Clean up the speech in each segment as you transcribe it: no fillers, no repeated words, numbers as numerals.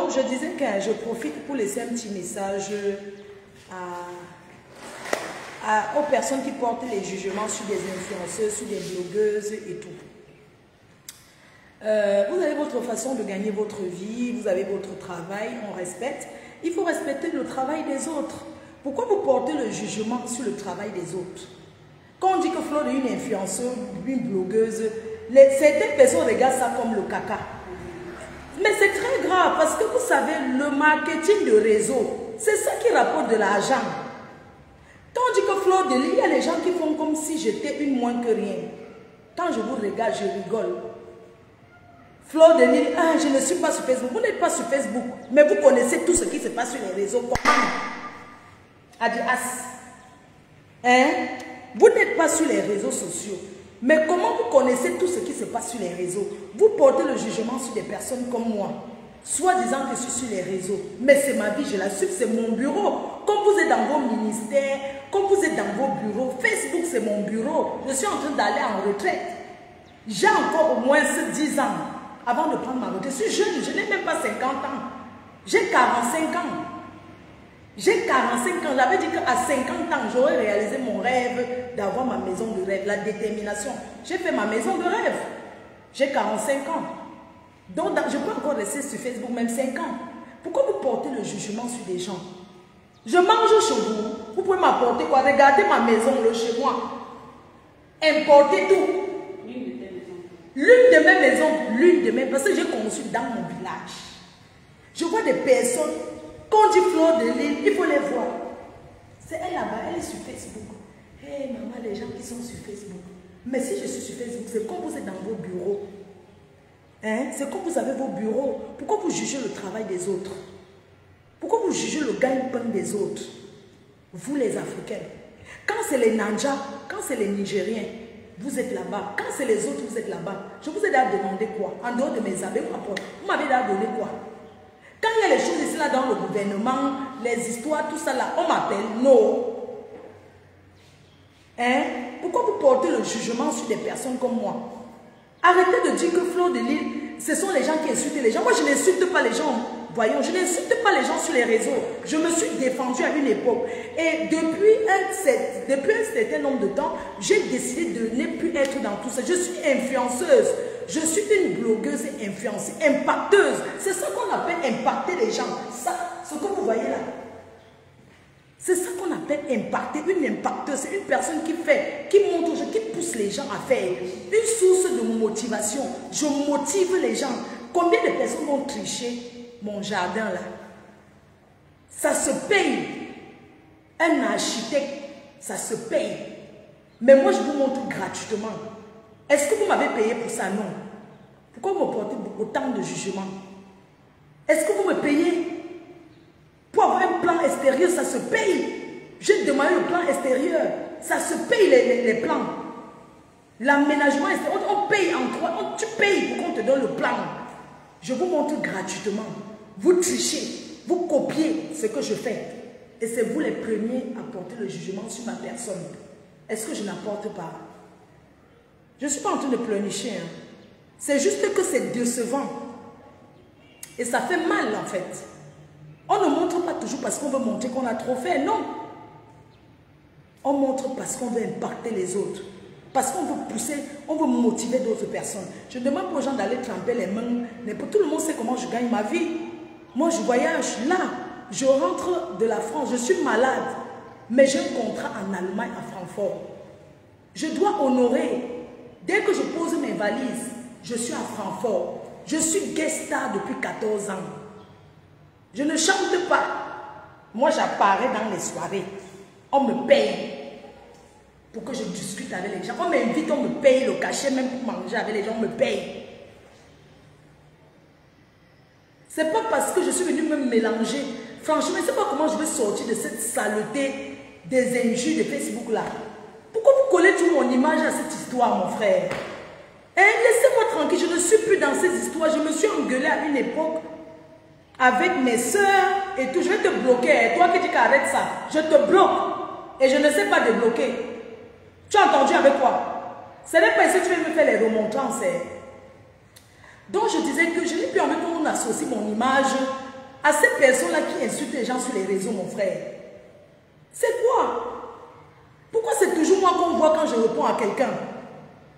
Donc, je disais que je profite pour laisser un petit message aux personnes qui portent les jugements sur des influenceuses, sur des blogueuses et tout. Vous avez votre façon de gagner votre vie, vous avez votre travail, on respecte. Il faut respecter le travail des autres. Pourquoi vous portez le jugement sur le travail des autres? Quand on dit que Flo est une influenceuse, une blogueuse, certaines personnes regardent ça comme le caca. Mais c'est très grave parce que vous savez, le marketing de réseau, c'est ça qui rapporte de l'argent. Quand on dit que Flo de l'île, il y a des gens qui font comme si j'étais une moins que rien. Quand je vous regarde, je rigole. Flo de l'île, ah, je ne suis pas sur Facebook. Vous n'êtes pas sur Facebook, mais vous connaissez tout ce qui se passe sur les réseaux. Comment? Adias. Hein? Vous n'êtes pas sur les réseaux sociaux. Mais comment vous connaissez tout ce qui se passe sur les réseaux? Vous portez le jugement sur des personnes comme moi. Soit disant que je suis sur les réseaux. Mais c'est ma vie, je l'assume, c'est mon bureau. Comme vous êtes dans vos ministères, comme vous êtes dans vos bureaux, Facebook c'est mon bureau. Je suis en train d'aller en retraite. J'ai encore au moins 10 ans avant de prendre ma retraite. Je suis jeune, je n'ai même pas 50 ans. J'ai 45 ans. J'ai 45 ans, j'avais dit qu'à 50 ans, j'aurais réalisé mon rêve d'avoir ma maison de rêve, la détermination. J'ai fait ma maison de rêve. J'ai 45 ans. Donc, je peux encore rester sur Facebook, même 5 ans. Pourquoi vous portez le jugement sur des gens? Je mange chez vous. Vous pouvez m'apporter quoi? Regardez ma maison, le chez moi. Importez tout. L'une de mes maisons, l'une de mes... Parce que j'ai conçu dans mon village. Je vois des personnes... Quand on dit Flo de l'île, il faut les voir. C'est elle là-bas, elle est sur Facebook. Hé maman, les gens qui sont sur Facebook. Mais si je suis sur Facebook, c'est comme vous êtes dans vos bureaux. Hein? C'est comme vous avez vos bureaux. Pourquoi vous jugez le travail des autres? Pourquoi vous jugez le gagne-pain des autres? Vous les Africains. Quand c'est les Nanja, quand c'est les Nigériens, vous êtes là-bas. Quand c'est les autres, vous êtes là-bas. Je vous ai déjà demandé quoi? En dehors de mes amis, vous m'avez déjà donné quoi? Quand il y a les choses ici là dans le gouvernement, les histoires, tout ça là, on m'appelle non. Hein? Pourquoi vous portez le jugement sur des personnes comme moi? Arrêtez de dire que Flo de l'île, ce sont les gens qui insultent les gens. Moi, je n'insulte pas les gens. Voyons, je n'insulte pas les gens sur les réseaux. Je me suis défendue à une époque. Et depuis un certain nombre de temps, j'ai décidé de ne plus être dans tout ça. Je suis influenceuse. Je suis une blogueuse influencée, impacteuse. C'est ça qu'on appelle impacter les gens. Ça, ce que vous voyez là. C'est ça qu'on appelle impacter. Une impacteuse, c'est une personne qui fait, qui montre aux gens, qui pousse les gens à faire. Une source de motivation. Je motive les gens. Combien de personnes vont tricher mon jardin là? Ça se paye. Un architecte, ça se paye. Mais moi, je vous montre gratuitement. Est-ce que vous m'avez payé pour ça? Non. Pourquoi vous me portez autant de jugement? Est-ce que vous me payez? Pour avoir un plan extérieur, ça se paye. J'ai demandé le plan extérieur. Ça se paye les plans. L'aménagement extérieur, on paye en toi. Tu payes pour qu'on te donne le plan. Je vous montre gratuitement. Vous trichez, vous copiez ce que je fais. Et c'est vous les premiers à porter le jugement sur ma personne. Est-ce que je n'apporte pas? Je ne suis pas en train de pleurnicher. Hein. C'est juste que c'est décevant. Et ça fait mal en fait. On ne montre pas toujours parce qu'on veut montrer qu'on a trop fait. Non. On montre parce qu'on veut impacter les autres. Parce qu'on veut pousser, on veut motiver d'autres personnes. Je demande aux gens d'aller tremper les mains. Mais pour tout le monde sait comment je gagne ma vie. Moi, je voyage là. Je rentre de la France. Je suis malade. Mais j'ai un contrat en Allemagne, à Francfort. Je dois honorer. Dès que je pose mes valises, je suis à Francfort. Je suis guest star depuis 14 ans. Je ne chante pas. Moi, j'apparais dans les soirées. On me paye pour que je discute avec les gens. On m'invite, on me paye le cachet, même pour manger avec les gens, on me paye. C'est pas parce que je suis venue me mélanger. Franchement, je ne sais pas comment je vais sortir de cette saleté des injures de Facebook là. Pourquoi vous collez toute mon image à cette histoire, mon frère? Hein, laissez-moi tranquille, je ne suis plus dans ces histoires. Je me suis engueulée à une époque avec mes soeurs et tout. Je vais te bloquer. Toi qui dis qu'arrête ça, je te bloque. Et je ne sais pas débloquer. Tu as entendu avec quoi? Ce n'est pas ici que tu veux me faire les remontrances. Donc je disais que je n'ai plus envie qu'on associe mon image à ces personnes-là qui insultent les gens sur les réseaux, mon frère. C'est quoi? Pourquoi c'est toujours moi qu'on voit quand je réponds à quelqu'un?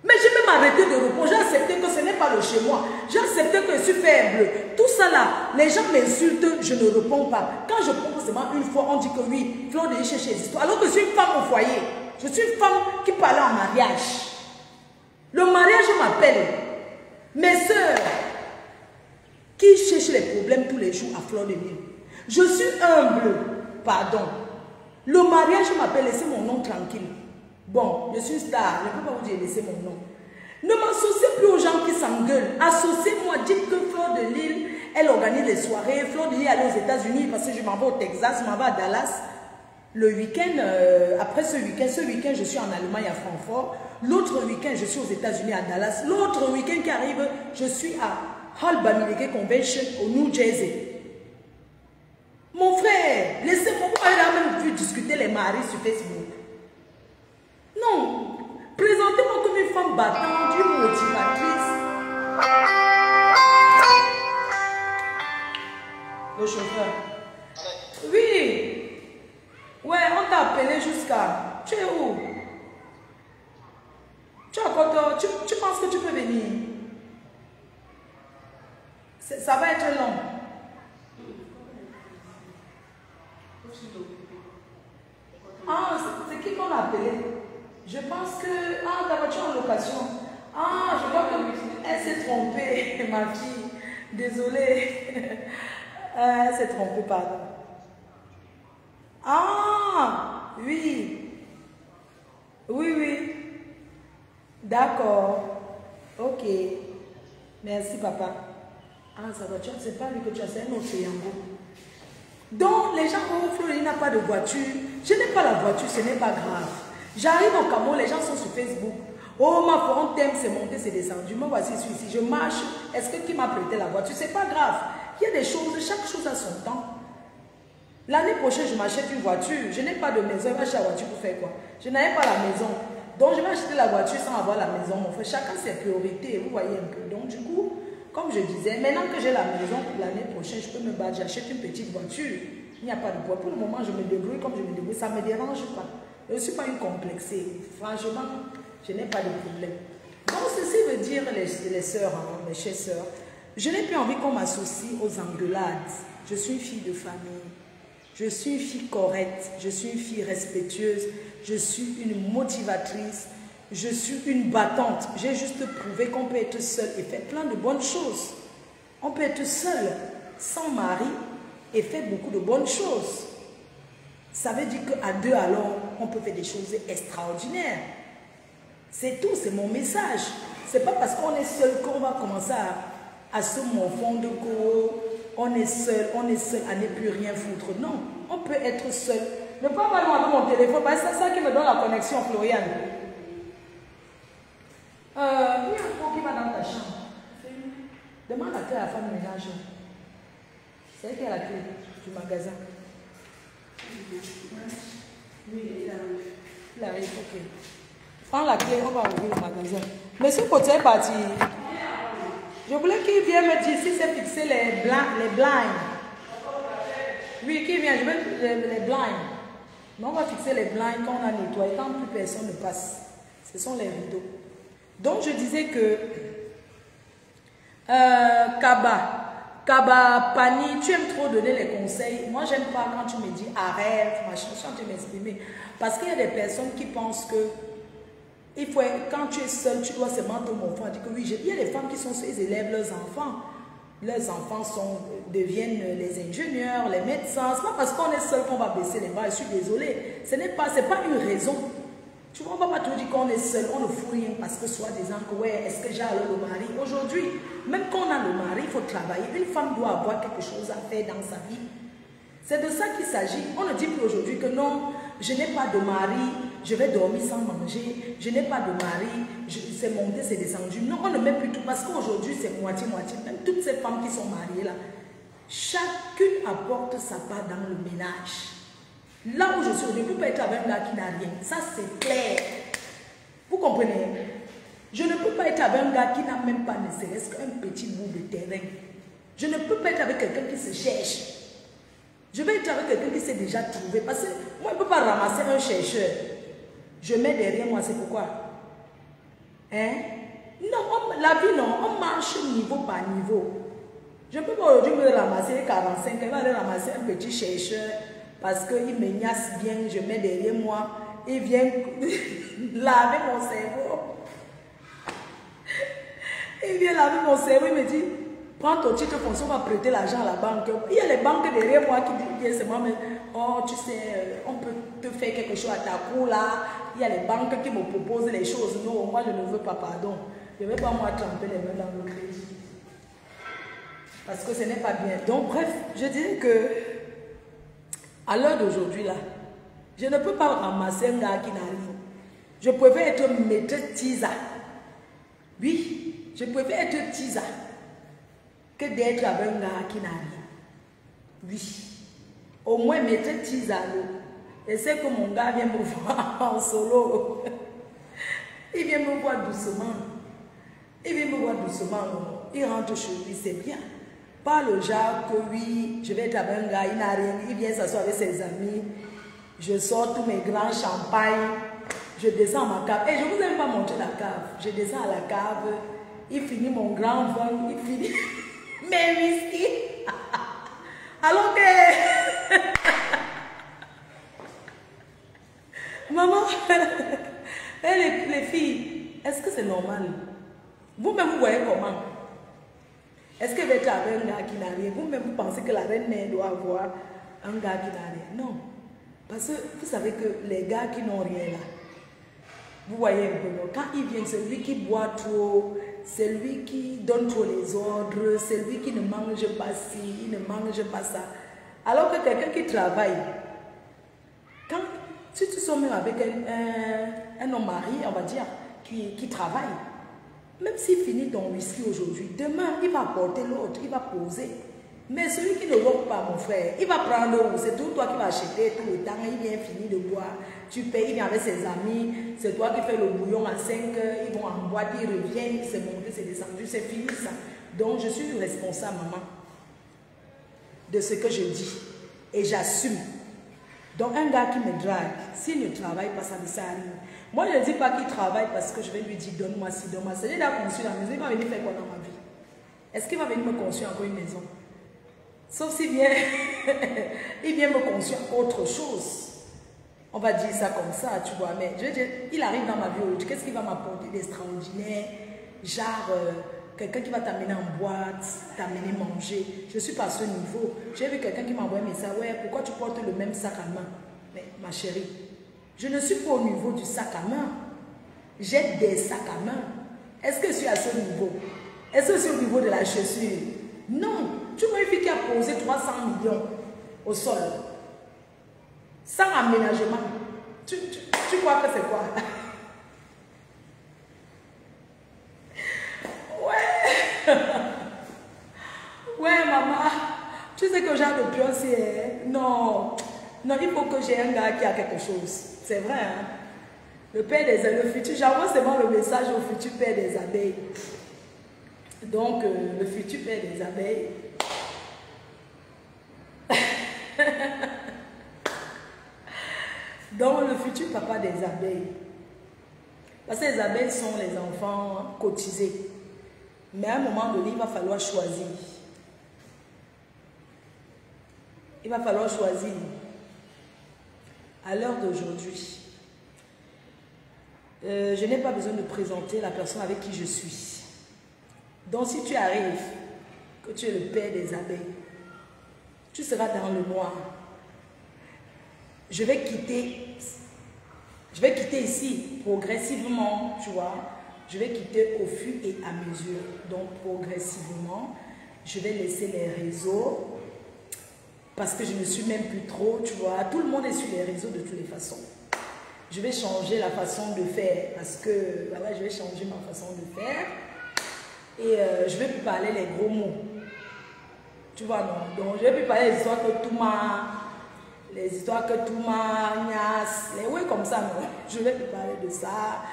Mais j'ai même arrêté de répondre. J'ai accepté que ce n'est pas le chez moi. J'ai accepté que je suis faible. Tout ça là, les gens m'insultent, je ne réponds pas. Quand je prends seulement une fois, on dit que oui, Fleur de Lys cherche les histoires. Alors que je suis une femme au foyer. Je suis une femme qui parlait en mariage. Le mariage m'appelle. Mes soeurs qui cherchent les problèmes tous les jours à Fleur de Lys. Je suis humble. Pardon. Le mariage m'appelle, laissez mon nom tranquille. Bon, je suis star, je ne peux pas vous dire laissez mon nom. Ne m'associez plus aux gens qui s'engueulent. Associez-moi, dites que Fleur de Lys, elle organise les soirées. Fleur de Lys est allée aux États-Unis parce que je m'en vais au Texas, je m'en vais à Dallas. Le week-end, après ce week-end, je suis en Allemagne à Francfort. L'autre week-end, je suis aux États-Unis à Dallas. L'autre week-end qui arrive, je suis à Hall-Bamileke Convention au New Jersey. Mon frère, laissez-moi, vous avez même vu discuter les maris sur Facebook. Non, présentez-moi comme une femme battante, une motivatrice. Le chauffeur. Oui. Ouais, on t'a appelé jusqu'à... Tu es où? Tu es à Koto. Tu penses que tu peux venir? Ça va être long. Ah, c'est qui qu'on a appelé? Je pense que... Ah, ta voiture en location. Ah, je vois qu'elle s'est trompée, ma fille. Désolée. Elle s'est trompée, pardon. Ah, oui. Oui, oui. D'accord. Ok. Merci, papa. Ah, sa voiture, c'est pas lui que tu as, c'est un autre Yango. Donc, les gens, oh, Fleur de Lys n'a pas de voiture. Je n'ai pas la voiture, ce n'est pas grave. J'arrive au Cameroun, les gens sont sur Facebook. Oh, ma foi, on t'aime, c'est monté, c'est descendu. Moi, voici, je suis ici, je marche. Est-ce que qui m'a prêté la voiture? C'est pas grave. Il y a des choses, chaque chose a son temps. L'année prochaine, je m'achète une voiture. Je n'ai pas de maison. Je vais acheter la voiture pour faire quoi? Je n'avais pas la maison. Donc, je vais acheter la voiture sans avoir la maison. Mon frère, chacun ses priorités. Vous voyez un peu. Donc, du coup, comme je disais, maintenant que j'ai la maison, l'année prochaine, je peux me battre. J'achète une petite voiture. Il n'y a pas de poids. Pour le moment, je me débrouille comme je me débrouille. Ça ne me dérange pas. Je ne suis pas une complexée. Franchement, je n'ai pas de problème. Donc, ceci veut dire, les sœurs, hein, mes chères sœurs, je n'ai plus envie qu'on m'associe aux engueulades. Je suis une fille de famille. Je suis une fille correcte. Je suis une fille respectueuse. Je suis une motivatrice. Je suis une battante. J'ai juste prouvé qu'on peut être seul et faire plein de bonnes choses. On peut être seul, sans mari, et faire beaucoup de bonnes choses. Ça veut dire qu'à deux, alors, on peut faire des choses extraordinaires. C'est tout, c'est mon message. C'est pas parce qu'on est seul qu'on va commencer à se morfondre, qu'on est seul à ne plus rien foutre. Non, on peut être seul. Ne pas avoir mon téléphone, c'est ça qui me donne la connexion, Floriane. Il y a un fond qui va dans ta chambre. Demande la clé à la femme de ménage. C'est elle qui a la clé du magasin. Oui, il arrive. Il arrive, ok. Prends la clé, on va ouvrir le magasin. Mais ce côté est parti. Je voulais qu'il vienne me dire si c'est fixé les blinds. Oui, qui vient, je veux les blinds. Mais on va fixer les blinds quand on a nettoyé, quand plus personne ne passe. Ce sont les rideaux. Donc je disais que Kaba, Pani, tu aimes trop donner les conseils. Moi, j'aime pas quand tu me dis arrête, machin, je suis en train de m'exprimer. Parce qu'il y a des personnes qui pensent que quand tu es seul, tu dois seulement te montrer. On dit que oui, il y a des femmes qui sont seules, ils élèvent leurs enfants. Leurs enfants deviennent les ingénieurs, les médecins. Ce n'est pas parce qu'on est seul qu'on va baisser les bras. Je suis désolée. Ce n'est pas une raison. Tu vois, on ne va pas te dire qu'on est seul, on ne fout rien parce que soi-disant que ouais, est-ce que j'ai alors le mari? Aujourd'hui, même quand on a le mari, il faut travailler. Une femme doit avoir quelque chose à faire dans sa vie. C'est de ça qu'il s'agit. On ne dit plus aujourd'hui que non, je n'ai pas de mari, je vais dormir sans manger, je n'ai pas de mari, c'est monté, c'est descendu. Non, on ne met plus tout parce qu'aujourd'hui c'est moitié-moitié. Même toutes ces femmes qui sont mariées là, chacune apporte sa part dans le ménage. Là où je suis, je ne peux pas être avec un gars qui n'a rien. Ça c'est clair. Vous comprenez? Je ne peux pas être avec un gars qui n'a même pas ne serait-ce qu'un petit bout de terrain. Je ne peux pas être avec quelqu'un qui se cherche. Je vais être avec quelqu'un qui s'est déjà trouvé. Parce que moi, je ne peux pas ramasser un chercheur. Je mets derrière moi, c'est pourquoi. Hein? Non, la vie, non. On marche niveau par niveau. Je ne peux pas aujourd'hui me ramasser 45, il va aller ramasser un petit chercheur parce qu'il me niasse bien, je mets derrière moi, il vient laver mon cerveau. Il vient laver mon cerveau, il me dit, prends ton titre foncier, on va prêter l'argent à la banque. Il y a les banques derrière moi qui disent, c'est moi, mais oh, tu sais, on peut te faire quelque chose à ta cour là. Il y a les banques qui me proposent les choses. Non, moi je ne veux pas, pardon. Je ne vais pas moi tremper les mains dans le crédit. Parce que ce n'est pas bien. Donc, bref, je dirais que à l'heure d'aujourd'hui, là, je ne peux pas ramasser un gars qui n'arrive. Je préfère être maîtresse Tisa. Oui, je préfère être Tisa que d'être avec un gars qui n'arrive. Oui. Au moins, maîtresse Tisa. Et c'est que mon gars vient me voir en solo. Il vient me voir doucement. Il vient me voir doucement. Il rentre chez lui, c'est bien. Pas le genre que oui, je vais être avec un gars, il n'a rien, il vient s'asseoir avec ses amis, je sors tous mes grands champagnes, je descends à ma cave. Et je ne vous ai même pas montré la cave. Je descends à la cave, il finit mon grand vin, il finit mes whisky. Alors que... Maman, les filles, est-ce que c'est normal? Vous-même, vous voyez comment? Est-ce qu'elle va être avec un gars qui n'a rien? Vous-même, vous pensez que la reine-mère doit avoir un gars qui n'a rien? Non. Parce que vous savez que les gars qui n'ont rien là, vous voyez un peu, quand ils viennent, c'est lui qui boit trop, c'est lui qui donne trop les ordres, c'est lui qui ne mange pas ci, il ne mange pas ça. Alors que quelqu'un qui travaille, si tu sois même avec un homme marié, on va dire, qui travaille, même s'il finit ton whisky aujourd'hui, demain, il va apporter l'autre, il va poser. Mais celui qui ne vote pas, mon frère, il va prendre où? C'est tout toi qui vas acheter tout le temps, il vient finir de boire. Tu payes, il vient avec ses amis, c'est toi qui fais le bouillon à 5 heures, ils vont en boîte, ils reviennent, c'est monté, c'est descendu, c'est fini ça. Donc, je suis responsable, maman, de ce que je dis. Et j'assume. Donc, un gars qui me drague, s'il ne travaille pas, ça ne sert à rien. Moi, je ne dis pas qu'il travaille parce que je vais lui dire donne-moi ci, donne-moi ça. Il a construit la maison, il va venir faire quoi dans ma vie? Est-ce qu'il va venir me construire encore une maison? Sauf s'il vient, il vient me construire autre chose. On va dire ça comme ça, tu vois. Mais je veux dire, il arrive dans ma vie aujourd'hui, qu'est-ce qu'il va m'apporter d'extraordinaire? Genre, quelqu'un qui va t'amener en boîte, t'amener manger. Je ne suis pas à ce niveau. J'ai vu quelqu'un qui m'a envoyé un message, ouais, pourquoi tu portes le même sac à main? Mais ma chérie, je ne suis pas au niveau du sac à main. J'ai des sacs à main. Est-ce que je suis à ce niveau? Est-ce que je suis au niveau de la chaussure? Non. Tu vois une fille qui a posé 300 millions au sol, sans aménagement. Tu crois que c'est quoi? Ouais. Ouais, maman. Tu sais que genre de pion, c'est... Non. Non, il faut que j'ai un gars qui a quelque chose. C'est vrai, hein? Le père des abeilles, le futur, j'envoie seulement le message au futur père des abeilles. Donc, le futur père des abeilles. Donc, le futur papa des abeilles. Parce que les abeilles sont les enfants cotisés. Mais à un moment donné, il va falloir choisir. Il va falloir choisir. À l'heure d'aujourd'hui, je n'ai pas besoin de présenter la personne avec qui je suis. Donc si tu arrives, que tu es le père des abeilles, tu seras dans le noir. Je vais quitter ici progressivement, tu vois. Je vais quitter au fur et à mesure. Donc progressivement, je vais laisser les réseaux. Parce que je ne suis même plus trop, tu vois. Tout le monde est sur les réseaux de toutes les façons. Je vais changer la façon de faire. Parce que, voilà, je vais changer ma façon de faire. Et je ne vais plus parler les gros mots. Tu vois, non. Donc, je ne vais plus parler des histoires que tout m'a... Les histoires que tout m'a... Les ouais comme ça, non. Je ne vais plus parler de ça.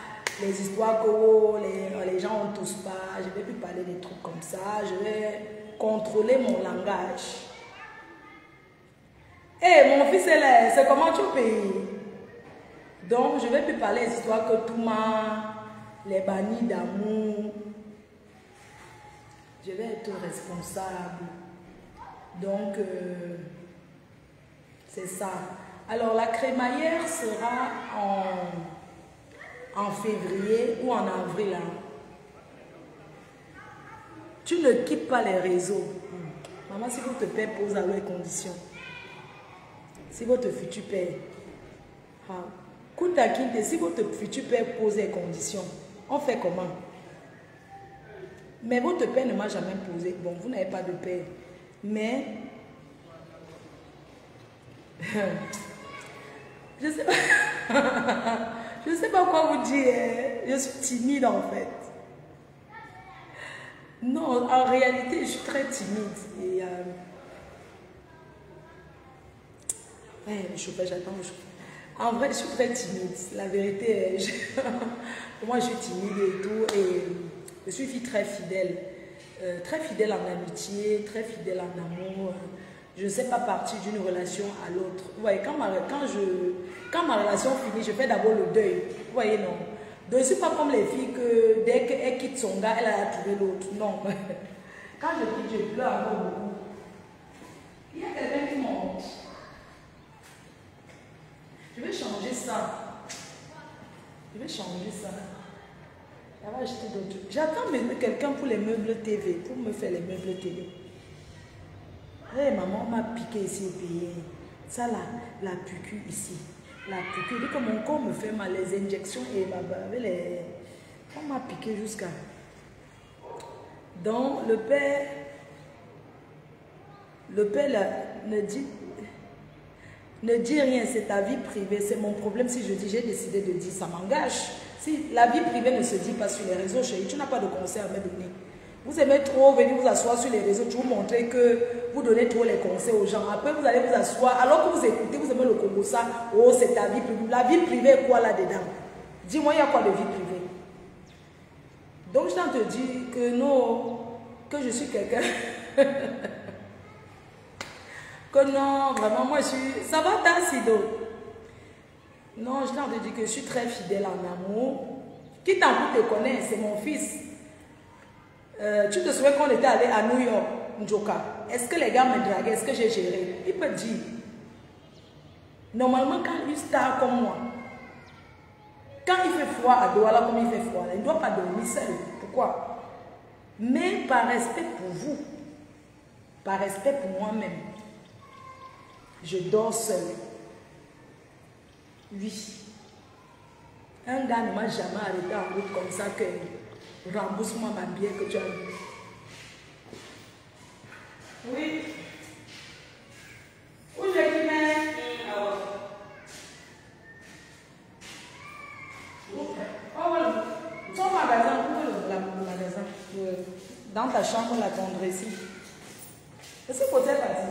Les histoires que oh, les gens ne tous pas. Je ne vais plus parler des trucs comme ça. Je vais contrôler mon langage. mon fils, c'est comment tu payes? Donc, je ne vais plus parler des histoires que Touma, les bannis d'amour. Je vais être responsable. Donc, c'est ça. Alors, la crémaillère sera en février ou en avril. Hein. Tu ne quittes pas les réseaux. Maman, si votre père pose à leurs conditions, si votre futur père, Kouta Kinte, si votre futur père pose les conditions, on fait comment? Mais votre père ne m'a jamais posé. Bon, vous n'avez pas de père. Mais, je sais pas, je sais pas quoi vous dire. Je suis timide en fait. Non, en réalité, je suis très timide. Et le chauffage, j'attends le chauffage. En vrai, je suis très timide. La vérité, moi, je suis timide et tout. Et je suis une fille très fidèle. Très fidèle en amitié, très fidèle en amour. Je ne sais pas partir d'une relation à l'autre. Vous voyez, quand ma relation finit, je fais d'abord le deuil. Vous voyez, non. Donc, je ne suis pas comme les filles que dès qu'elle quitte son gars, elle a trouvé l'autre. Non. Quand je quitte, je pleure encore beaucoup. Il y a quelqu'un qui monte. Je vais changer ça. Je vais changer ça. Elle va acheter d'autres. J'attends même quelqu'un pour les meubles TV, pour me faire les meubles TV. Hey, maman m'a piqué ici au pays. Ça là, la piqûre ici. La piqûre. Dès que mon corps me fait mal, les injections et avec les... On m'a piqué jusqu'à... Donc, le père là, ne dis rien, c'est ta vie privée. C'est mon problème si je dis, j'ai décidé de dire, ça m'engage. Si la vie privée ne se dit pas sur les réseaux, chérie, tu n'as pas de conseils à me donner. Vous aimez trop venir vous asseoir sur les réseaux, tu vous montrer que vous donnez trop les conseils aux gens. Après, vous allez vous asseoir, alors que vous écoutez, vous aimez le Congo, ça, oh, c'est ta vie privée. La vie privée est quoi là-dedans? Dis-moi, il y a quoi de vie privée? Donc, je te dis que non, que je suis quelqu'un. Que non, vraiment, moi, je suis... Ça va, Tassido? Non, je te dis que je suis très fidèle en amour. Qui t'en te connaît, c'est mon fils. Tu te souviens qu'on était allé à New York, Njoka? Est-ce que les gars me draguaient? Est-ce que j'ai géré? Il peut dire. Normalement, quand une star comme moi, quand il fait froid à Douala, comme il fait froid, il ne doit pas dormir seul. Pourquoi? Mais par respect pour vous, par respect pour moi-même, je dors seul. Oui. Un gars ne m'a jamais arrêté en route comme ça que rembourse-moi ma billet que tu as eu. Oui. Où j'ai dit, mais... Oh, voilà. Ton magasin, où est le magasin? Dans ta chambre, la tendresse ici. Est-ce que peut être parti?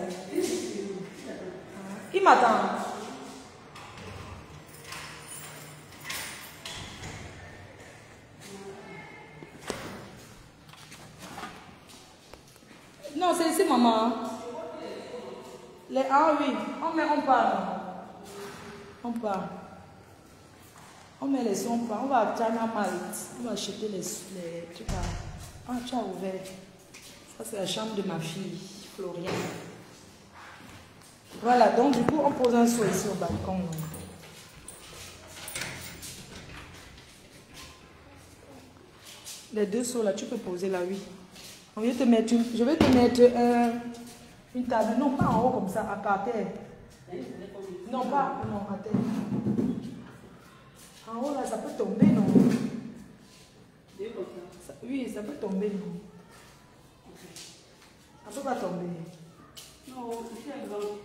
Qui m'attend? Non, c'est ici, maman. Ah oui, on part. On part. On met les sons, on va à China Malt. On va acheter les tu vois. Ah, tu as ouvert. Ça, c'est la chambre de ma fille, Floriane. Voilà, donc du coup, on pose un seau ici au balcon. Les deux seaux là, tu peux poser là, oui. Je vais te mettre une table, non pas en haut comme ça, à terre. Non, pas, non, à terre. En haut là, ça peut tomber, non? Oui, ça peut tomber, non? Ça peut pas tomber. Non, c'est un grand.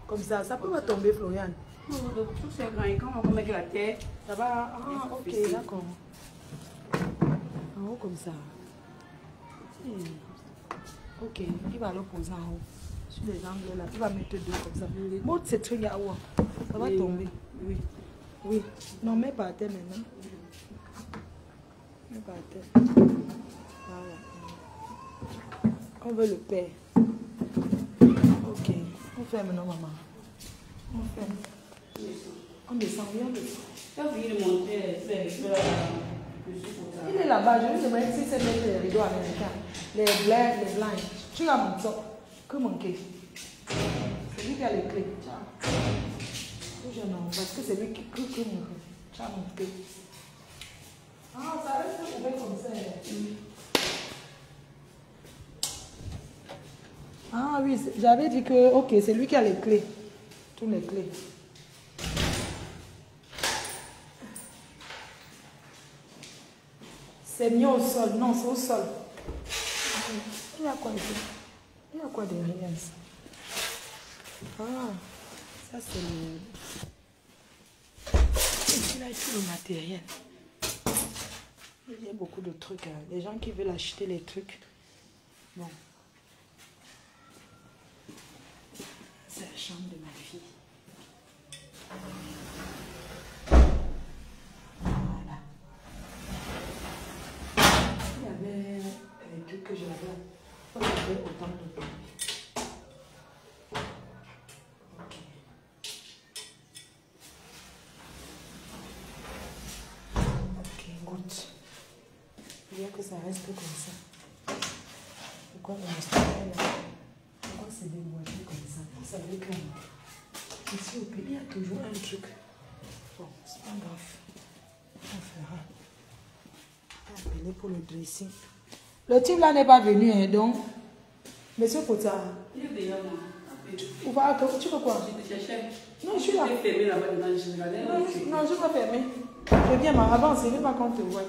Comme ça peut pas tomber, Floriane. Non, tout c'est grand. Et quand on va mettre la terre, ça va. Ah, ok, d'accord. En haut, comme ça. Ok, il va le poser en haut. Sur les angles là, il va mettre deux comme ça. Monte ce truc là haut. Ça va tomber. Oui. Oui. Non, mais pas à terre maintenant. Voilà. On veut le père. Ok. On ferme, non, maman. On ferme. On descend, on descend. Il est là-bas, je lui demande si c'est les rideaux américains. Les blinds. Tu as mon top. Que manquer. C'est lui qui a les clés. Ciao. Parce que c'est lui qui manque. Tu as mon clé. Ah, ça reste ouvert comme ça. Ah oui, j'avais dit que, ok, c'est lui qui a les clés. Toutes les clés. C'est mieux au sol. Non, c'est au sol. Il y a quoi ici? Il y a quoi derrière ça? Ah, ça c'est le... Il a tout le matériel. Il y a beaucoup de trucs. Hein. Les gens qui veulent acheter les trucs. Bon. C'est la chambre de ma fille. Voilà. Il y avait les trucs que j'avais. Il y avait autant de temps. Ok, good. Il y a que ça reste comme ça. Pourquoi on reste là? Pourquoi c'est déboîté comme ça? Vous savez que ici au pays, il y a toujours un truc. Bon, c'est pas grave. On fera. Appeler pour le dressing. Le type là n'est pas venu, hein, donc. Monsieur Kota. Il est déjà là. Tu veux quoi? Je te cherchais. Non, je suis là. Tu es fermé là-bas dedans, non, je ne vais pas fermer. Je viens m'avancer, je ne veux pas qu'on te voie.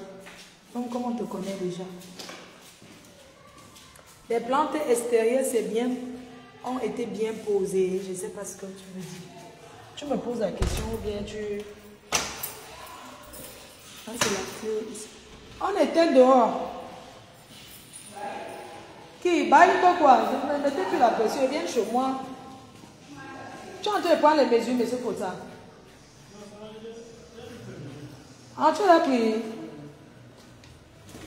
Donc, comme on te connaît déjà. Les plantes extérieures, c'est bien, ont été bien posées. Je ne sais pas ce que tu veux dire. Tu me poses la question ou bien tu... Ah, c'est la clé ici. On était dehors. Qui? Bah, il faut quoi? Je ne mettais plus la pression. Viens chez moi. Tu es en train de prendre les mesures, monsieur Kota. Ah, tu l'as pris?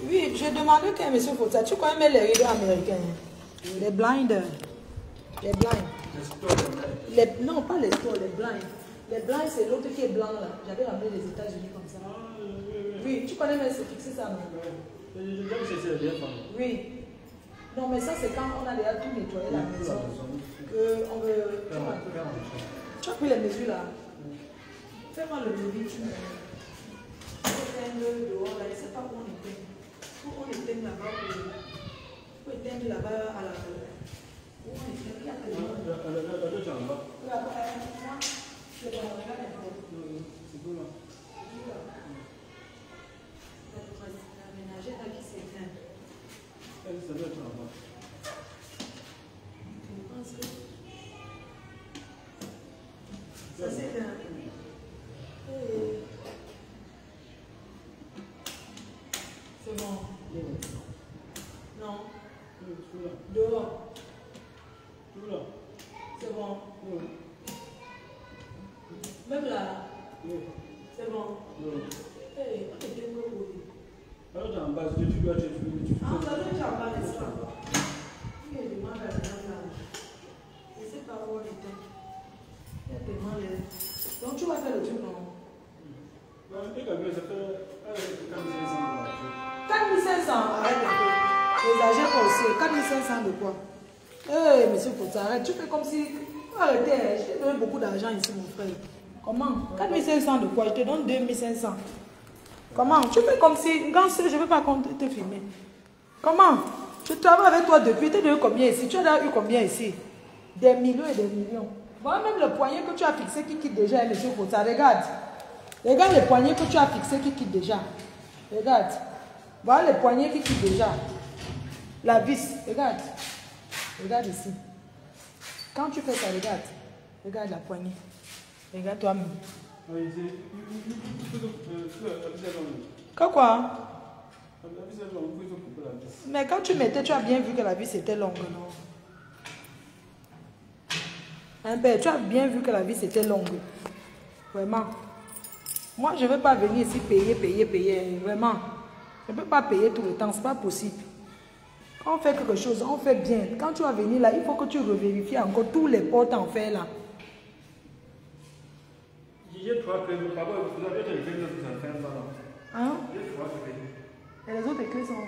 Oui, je demandais qu'à monsieur Kota, tu connais les rideaux américains? Les blinds. Les blinds. Non, pas les stores, les blinds. Les blinds, c'est l'autre qui est blanc là. J'avais ramené des États-Unis comme ça. Oui, tu connais, mais c'est fixé ça, non? Oui. Non, mais ça, c'est quand on a déjà tout nettoyé la maison. Que on veut... Tu as pris les mesures là? Fais-moi le devis, tu me... dehors là, je ne sais pas où on était. Où on était là-bas, où on était là-bas à la... Où on était, il y a tellement... C'est bon, regarde un peu. C'est bon là. La ménagère là qui s'éteint. Ça doit être là-bas. Je pense que... Ça s'éteint. C'est bon. Non. Dehors. C'est bon. Même là. C'est bon. Hey, on est bien beau. Alors, tu es en bas, tu dois te faire. Ah, tu es en bas, n'est-ce pas? Il y a des gens là. Je ne sais pas où on était. Il y a des gens là. Donc, tu vas faire le truc, non? Non, ça fait 4500, arrête un peu. N'exagère pas aussi. 4500 de quoi? Eh, monsieur Kota, arrête. Tu fais comme si... Arrêtez, je t'ai donné beaucoup d'argent ici, mon frère. Comment? 4500 de quoi? Je te donne 2500. Comment? Tu fais comme si... Quand je ne veux pas te filmer. Comment? Je travaille avec toi depuis. Tu as eu combien ici? Tu as eu combien ici? Des millions et des millions. Voilà même le poignet que tu as fixé qui quitte déjà, monsieur Kota. Regarde. Regarde les poignets que tu as fixés qui quittent déjà. Regarde. Voilà les poignets qui quittent déjà. La vis. Regarde. Regarde ici. Quand tu fais ça, regarde. Regarde la poignée. Regarde toi-même. Quoi? Mais quand tu mettais, tu as bien vu que la vis était longue, non? Hein, ben, tu as bien vu que la vis était longue. Vraiment. Moi, je ne veux pas venir ici payer. Vraiment. Je ne peux pas payer tout le temps, ce n'est pas possible. Quand on fait quelque chose, on fait bien. Quand tu vas venir là, il faut que tu revérifies encore tous les portes en fait là. J'ai 3 clés, vous avez des clés de 500 là. Hein? J'ai 3 clés. Et les autres clés sont...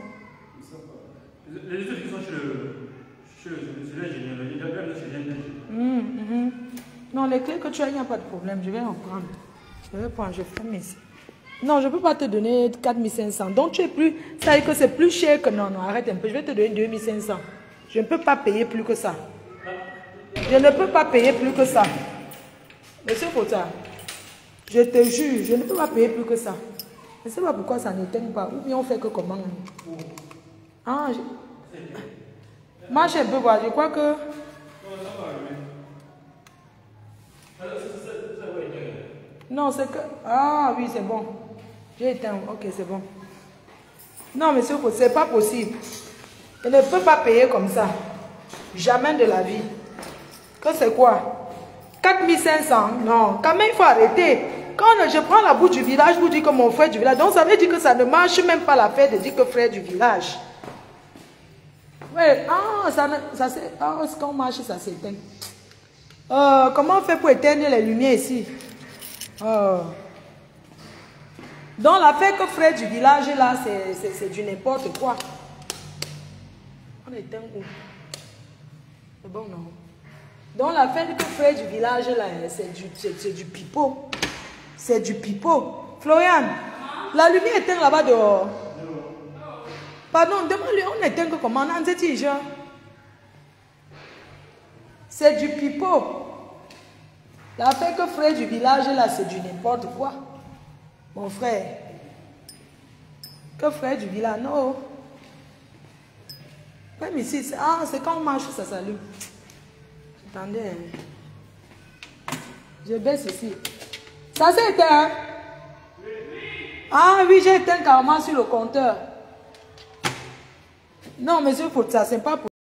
Les autres qui sont chez l'ingénieur, il y a bien chez l'ingénieur. Non, les clés que tu as, il n'y a pas de problème. Je vais en prendre. Je vais prendre, je ferme ici. Non, je ne peux pas te donner 4500. Donc tu es plus... Ça veut dire que c'est plus cher que... Non, arrête un peu. Je vais te donner 2500. Je ne peux pas payer plus que ça. Je ne peux pas payer plus que ça. Monsieur Kota, je te jure, je ne peux pas payer plus que ça. Je ne sais pas pourquoi ça n'éteint pas. Ou bien on fait que comment. Ah, marche un peu, voir. Je crois que... Non, c'est que... Ah oui, c'est bon. J'ai éteint. Ok, c'est bon. Non, monsieur, c'est pas possible. Je ne peux pas payer comme ça. Jamais de la vie. Que c'est quoi? 4500? Non, quand même, il faut arrêter. Quand je prends la boue du village pour dire que mon frère du village, donc ça veut dire que ça ne marche même pas l'affaire de dire que frère du village. Ouais, quand on marche, ça s'éteint. Comment on fait pour éteindre les lumières ici? Donc l'affaire que frère du village là, c'est du n'importe quoi. On éteint où? C'est bon, non? Donc l'affaire que frère du village là, c'est du pipeau. C'est du pipeau. Florian, la lumière éteint là-bas dehors. Pardon, demande-lui, on éteint que comment? C'est du pipeau. L'affaire que frère du village là, c'est du n'importe quoi. Mon frère. Que frère du village, non. Même ici, c'est quand on marche, ça s'allume. Attendez. Je baisse ici. Ça s'est éteint. Ah oui, j'ai éteint carrément sur le compteur. Non, monsieur, pour ça, c'est pas pour